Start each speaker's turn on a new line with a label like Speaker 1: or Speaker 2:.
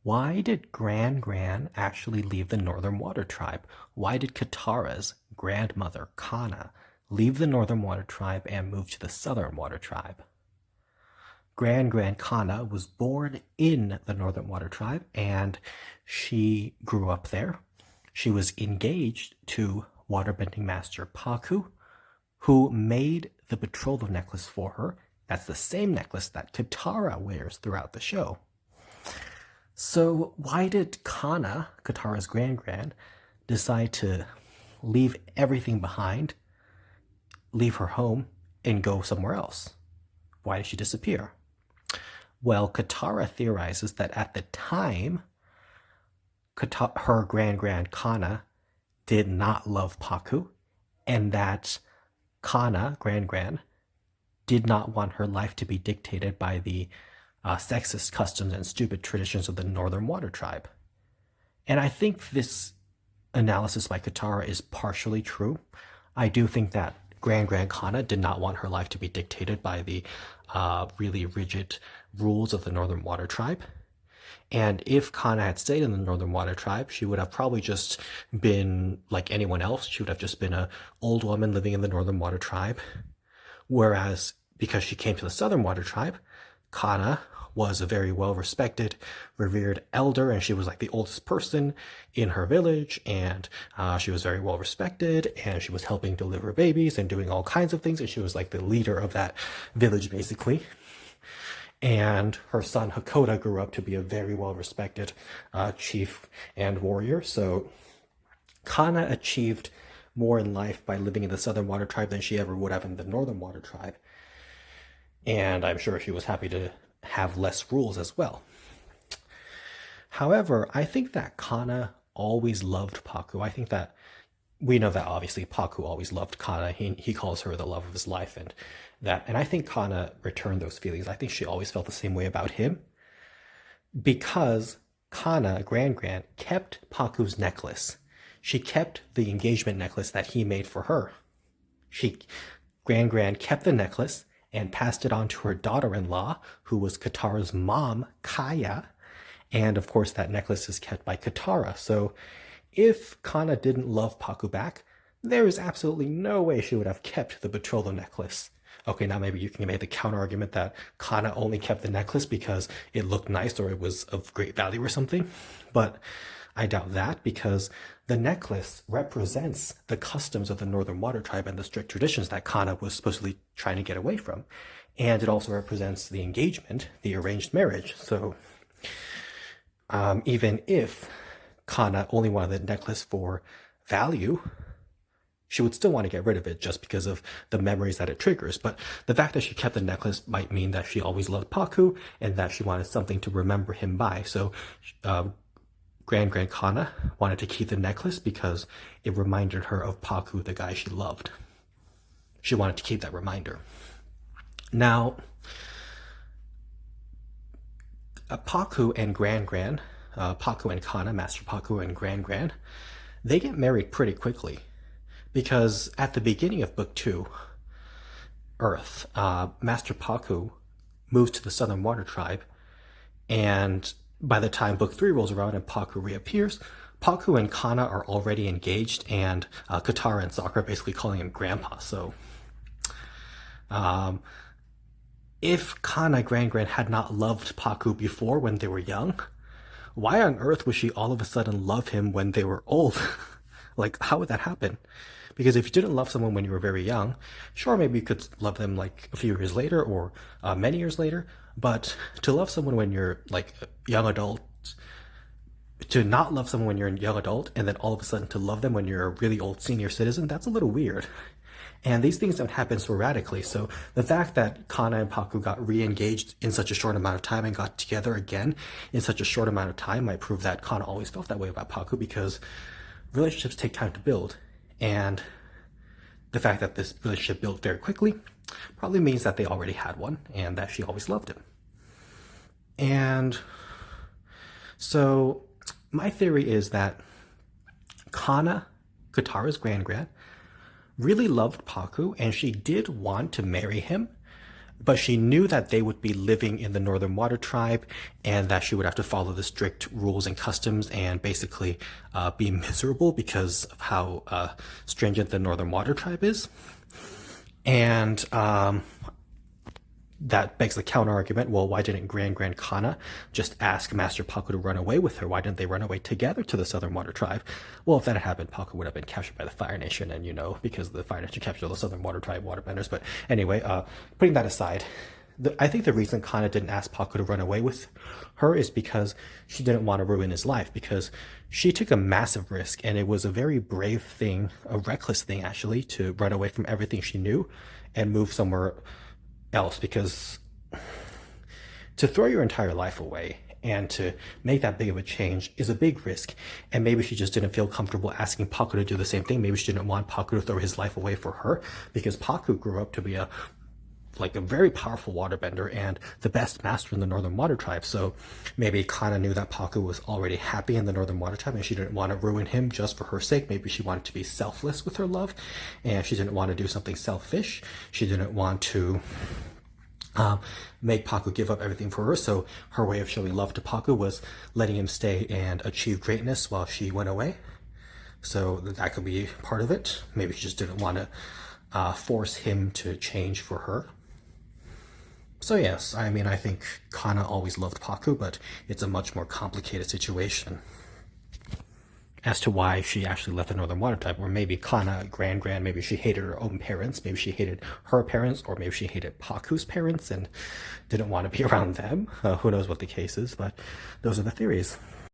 Speaker 1: Why did GranGran actually leave the Northern Water Tribe? Why did Katara's grandmother, Kana, leave the Northern Water Tribe and move to the Southern Water Tribe? GranGran Kana was born in the Northern Water Tribe and she grew up there. She was engaged to waterbending master Paku, who made the betrothal necklace for her. That's the same necklace that Katara wears throughout the show. So why did Kana, Katara's GranGran, decide to leave everything behind, leave her home, and go somewhere else? Why did she disappear? Well, Katara theorizes that at the time, her GranGran Kana did not love Paku, and that Kana, GranGran, did not want her life to be dictated by the sexist customs and stupid traditions of the Northern Water Tribe. And I think this analysis by Katara is partially true. I do think that GranGran Kana did not want her life to be dictated by the really rigid rules of the Northern Water Tribe. And if Kana had stayed in the Northern Water Tribe, she would have probably just been like anyone else. She would have just been an old woman living in the Northern Water Tribe. Whereas because she came to the Southern Water Tribe, Kana was a very well-respected, revered elder, and she was like the oldest person in her village, and she was very well-respected, and she was helping deliver babies and doing all kinds of things, and she was like the leader of that village, basically. And her son Hakoda grew up to be a very well-respected chief and warrior, so Kana achieved more in life by living in the Southern Water Tribe than she ever would have in the Northern Water Tribe. And I'm sure she was happy to have less rules as well. However, I think that Kana always loved Paku. I think that we know that obviously Paku always loved Kana. He calls her the love of his life, and I think Kana returned those feelings. I think she always felt the same way about him because Kana, GranGran, kept Paku's necklace. She kept the engagement necklace that he made for her. GranGran kept the necklace and passed it on to her daughter-in-law, who was Katara's mom, Kaya. And of course, that necklace is kept by Katara. So if Kana didn't love Paku back, there is absolutely no way she would have kept the betrothal necklace. Okay, now maybe you can make the counter argument that Kana only kept the necklace because it looked nice or it was of great value or something. But I doubt that because the necklace represents the customs of the Northern Water Tribe and the strict traditions that Kana was supposedly trying to get away from. And it also represents the engagement, the arranged marriage. So even if Kana only wanted the necklace for value, she would still want to get rid of it just because of the memories that it triggers. But the fact that she kept the necklace might mean that she always loved Paku and that she wanted something to remember him by. So GranGran Kana wanted to keep the necklace because it reminded her of Paku, the guy she loved. She wanted to keep that reminder. Now, Paku and GranGran, Paku and Kana, Master Paku and GranGran, they get married pretty quickly because at the beginning of Book 2, Earth, Master Paku moves to the Southern Water Tribe, and by the time Book 3 rolls around and Paku reappears, Paku and Kana are already engaged, and Katara and Sokka are basically calling him Grandpa. So, if Kana GranGran had not loved Paku before when they were young, why on earth would she all of a sudden love him when they were old? Like, how would that happen? Because if you didn't love someone when you were very young, sure, maybe you could love them like a few years later or many years later. But to love someone when you're like a young adult, to not love someone when you're a young adult, and then all of a sudden to love them when you're a really old senior citizen, that's a little weird. And these things don't happen sporadically. So the fact that Kana and Paku got re-engaged in such a short amount of time and got together again in such a short amount of time might prove that Kana always felt that way about Paku, because relationships take time to build. And the fact that this relationship built very quickly probably means that they already had one and that she always loved him. And so my theory is that Kana, Katara's GranGran, really loved Paku, and she did want to marry him, but she knew that they would be living in the Northern Water Tribe and that she would have to follow the strict rules and customs and basically be miserable because of how stringent the Northern Water Tribe is. And that begs the counter argument, well, why didn't GranGran Kana just ask Master Paku to run away with her? Why didn't they run away together to the Southern Water Tribe? Well, if that had happened, Paku would have been captured by the Fire Nation, and because the Fire Nation captured the Southern Water Tribe waterbenders. But anyway, putting that aside, I think the reason Kana didn't ask Paku to run away with her is because she didn't want to ruin his life, because she took a massive risk, and it was a very brave thing, a reckless thing actually, to run away from everything she knew and move somewhere else, because to throw your entire life away and to make that big of a change is a big risk. And maybe she just didn't feel comfortable asking Paku to do the same thing. Maybe she didn't want Paku to throw his life away for her, because Paku grew up to be a very powerful waterbender and the best master in the Northern Water Tribe. So maybe Kana knew that Paku was already happy in the Northern Water Tribe and she didn't want to ruin him just for her sake. Maybe she wanted to be selfless with her love and she didn't want to do something selfish. She didn't want to make Paku give up everything for her. So her way of showing love to Paku was letting him stay and achieve greatness while she went away. So that could be part of it. Maybe she just didn't want to force him to change for her. So yes, I mean, I think Kana always loved Paku, but it's a much more complicated situation as to why she actually left the Northern Water Tribe. Or maybe Kana, GranGran, maybe she hated her own parents, maybe she hated her parents, or maybe she hated Paku's parents and didn't want to be around them. Who knows what the case is, but those are the theories.